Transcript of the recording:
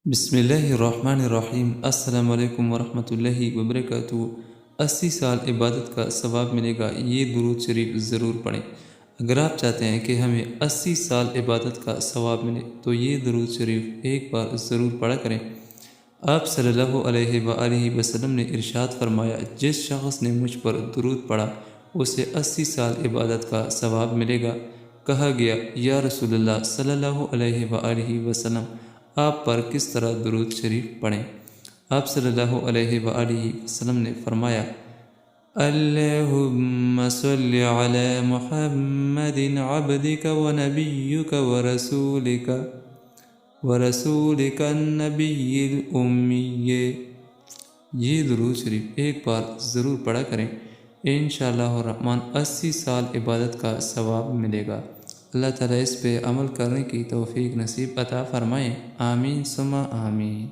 بسم اللہ الرحمن الرحیم۔ السلام علیکم ورحمۃ اللہ وبرکاتہ۔ 80 سال عبادت کا ثواب ملے گا، یہ درود شریف ضرور پڑھیں۔ اگر آپ چاہتے ہیں کہ ہمیں 80 سال عبادت کا ثواب ملے تو یہ درود شریف ایک بار ضرور پڑھا کریں۔ آپ صلی اللہ علیہ وآلہ وسلم نے ارشاد فرمایا، جس شخص نے مجھ پر درود پڑھا اسے 80 سال عبادت کا ثواب ملے گا۔ کہا گیا، یا رسول اللہ صلی اللہ علیہ وآلہ وسلم، آپ پر کس طرح درود شریف پڑھیں؟ آپ صلی اللہ علیہ وآلہ وسلم نے فرمایا، اللہم صلی علی محمد عبدک ونبیک ورسولک النبی الامی۔ یہ درود شریف ایک بار ضرور پڑھا کریں، انشاءاللہ الرحمن 80 سال عبادت کا ثواب ملے گا۔ اللہ تعالیٰ اس پہ عمل کرنے کی توفیق نصیب عطا فرمائیں، آمین ثم آمین۔